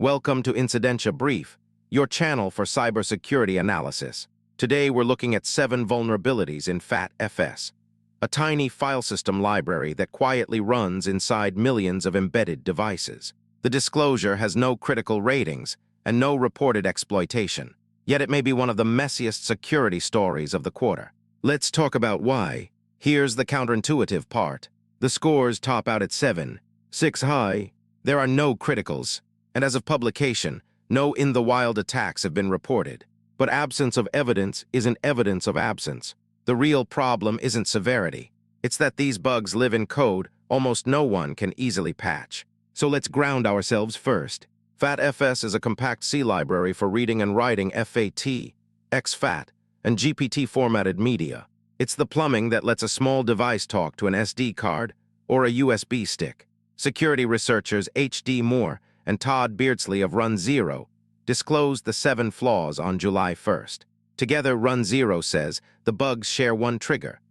Welcome to Incidentia Brief, your channel for cybersecurity analysis. Today we're looking at 7 vulnerabilities in FatFs, a tiny file system library that quietly runs inside millions of embedded devices. The disclosure has no critical ratings and no reported exploitation, yet it may be one of the messiest security stories of the quarter. Let's talk about why. Here's the counterintuitive part. The scores top out at 7, 6 high. There are no criticals. And as of publication, no in-the-wild attacks have been reported. But absence of evidence isn't evidence of absence. The real problem isn't severity. It's that these bugs live in code almost no one can easily patch. So let's ground ourselves first. FatFs is a compact C library for reading and writing FAT, XFAT, and GPT-formatted media. It's the plumbing that lets a small device talk to an SD card or a USB stick. Security researchers H.D. Moore and Todd Beardsley of runZero disclosed the 7 flaws on July 1st. Together, runZero says the bugs share one trigger.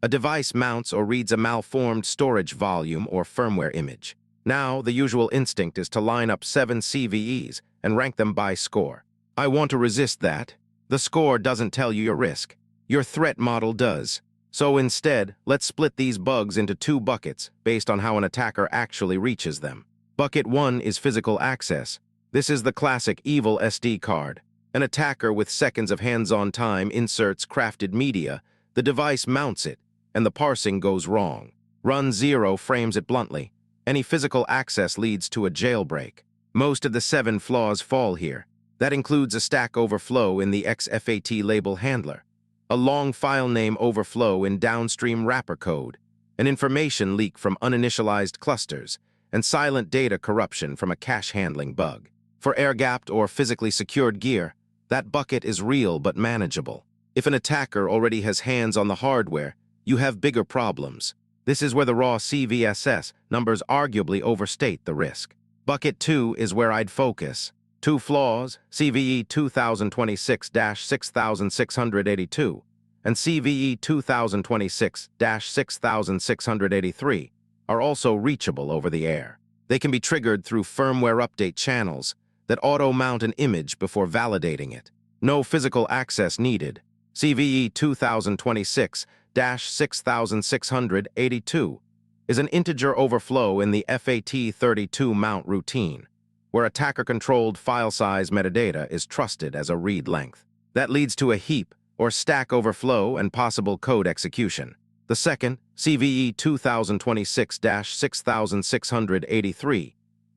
A device mounts or reads a malformed storage volume or firmware image. Now, the usual instinct is to line up 7 CVEs and rank them by score. I want to resist that. The score doesn't tell you your risk. Your threat model does. So instead, let's split these bugs into 2 buckets based on how an attacker actually reaches them. Bucket 1 is physical access. This is the classic evil SD card. An attacker with seconds of hands-on time inserts crafted media, the device mounts it, and the parsing goes wrong. runZero frames it bluntly. Any physical access leads to a jailbreak. Most of the 7 flaws fall here. That includes a stack overflow in the XFAT label handler, a long file name overflow in downstream wrapper code, an information leak from uninitialized clusters, and silent data corruption from a cache handling bug. For air-gapped or physically secured gear, that bucket is real but manageable. If an attacker already has hands on the hardware, you have bigger problems. This is where the raw CVSS numbers arguably overstate the risk. Bucket 2 is where I'd focus. 2 flaws, CVE 2026-6682 and CVE 2026-6683, are also reachable over the air. They can be triggered through firmware update channels that auto-mount an image before validating it. No physical access needed. CVE 2026-6682 is an integer overflow in the FAT32 mount routine, where attacker-controlled file size metadata is trusted as a read length. That leads to a heap or stack overflow and possible code execution. The second, CVE 2026-6683,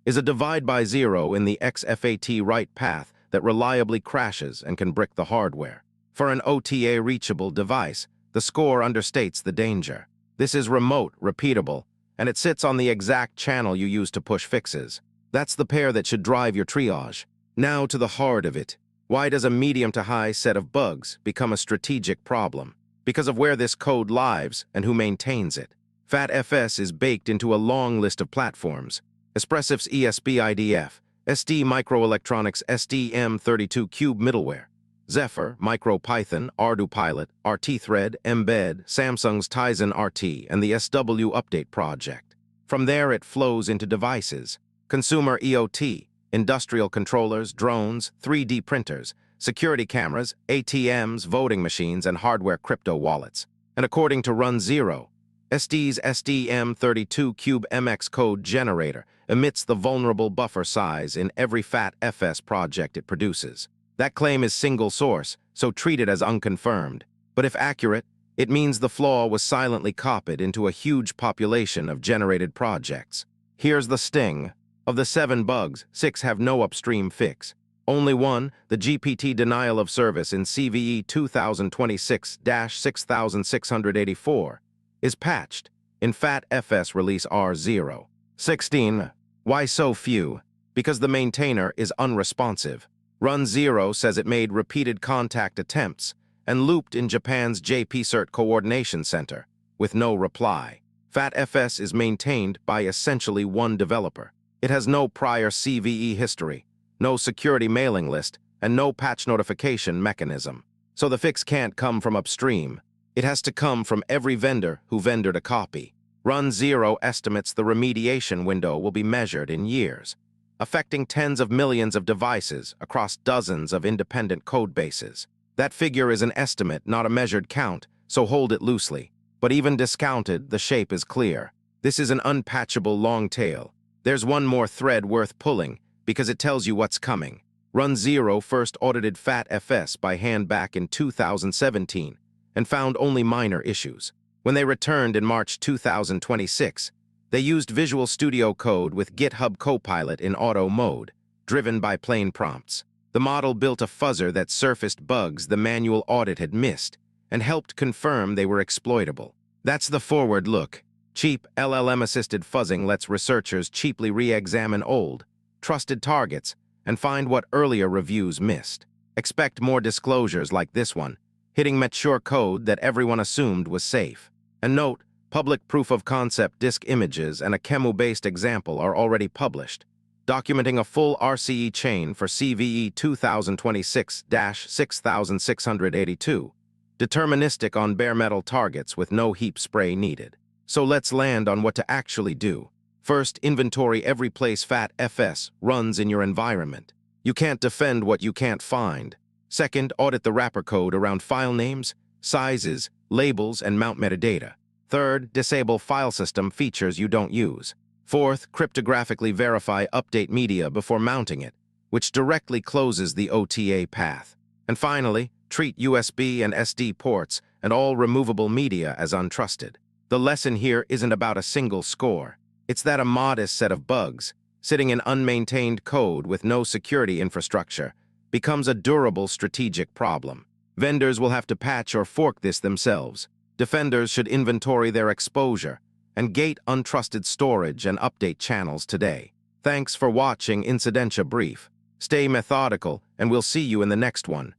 is a divide by zero in the XFAT write path that reliably crashes and can brick the hardware. For an OTA-reachable device, the score understates the danger. This is remote, repeatable, and it sits on the exact channel you use to push fixes. That's the pair that should drive your triage. Now to the heart of it. Why does a medium to high set of bugs become a strategic problem? Because of where this code lives and who maintains it. FatFs is baked into a long list of platforms. Espressif's ESP-IDF, SD Microelectronics STM32 Cube middleware, Zephyr, MicroPython, ArduPilot, RT-Thread, Embed, Samsung's Tizen RT, and the SW Update project. From there it flows into devices. Consumer EOT, industrial controllers, drones, 3D printers, security cameras, ATMs, voting machines, and hardware crypto wallets. And according to runZero, SD's STM32 Cube MX code generator emits the vulnerable buffer size in every FatFs project it produces. That claim is single source, so treat it as unconfirmed. But if accurate, it means the flaw was silently copied into a huge population of generated projects. Here's the sting. Of the 7 bugs, 6 have no upstream fix. Only one, the GPT denial of service in CVE 2026-6684, is patched in FatFs release R0. 16. Why so few? Because the maintainer is unresponsive. runZero says it made repeated contact attempts and looped in Japan's JP-Cert Coordination Center with no reply. FatFs is maintained by essentially one developer. It has no prior CVE history, no security mailing list, and no patch notification mechanism. So the fix can't come from upstream. It has to come from every vendor who vendored a copy. runZero estimates the remediation window will be measured in years. affecting tens of millions of devices across dozens of independent code bases. That figure is an estimate, not a measured count, so hold it loosely. But even discounted, the shape is clear. This is an unpatchable long tail. There's one more thread worth pulling, because it tells you what's coming. runZero first audited FatFs by hand back in 2017 and found only minor issues. When they returned in March 2026, they used Visual Studio Code with GitHub Copilot in auto mode, driven by plain prompts. The model built a fuzzer that surfaced bugs the manual audit had missed and helped confirm they were exploitable. That's the forward look. Cheap LLM-assisted fuzzing lets researchers cheaply re-examine old, trusted targets and find what earlier reviews missed. Expect more disclosures like this one, hitting mature code that everyone assumed was safe. And note, public proof-of-concept disk images and a Chemu-based example are already published, documenting a full RCE chain for CVE 2026-6682, deterministic on bare metal targets with no heap spray needed. So let's land on what to actually do. First, inventory every place FatFs runs in your environment. You can't defend what you can't find. Second, audit the wrapper code around file names, sizes, labels, and mount metadata. Third, disable Filesystem features you don't use. Fourth, cryptographically verify update media before mounting it, which directly closes the OTA path. And finally, treat USB and SD ports and all removable media as untrusted. The lesson here isn't about a single score. It's that a modest set of bugs, sitting in unmaintained code with no security infrastructure, becomes a durable strategic problem. Vendors will have to patch or fork this themselves. Defenders should inventory their exposure and gate untrusted storage and update channels today. Thanks for watching Incidentia Brief. Stay methodical, and we'll see you in the next one.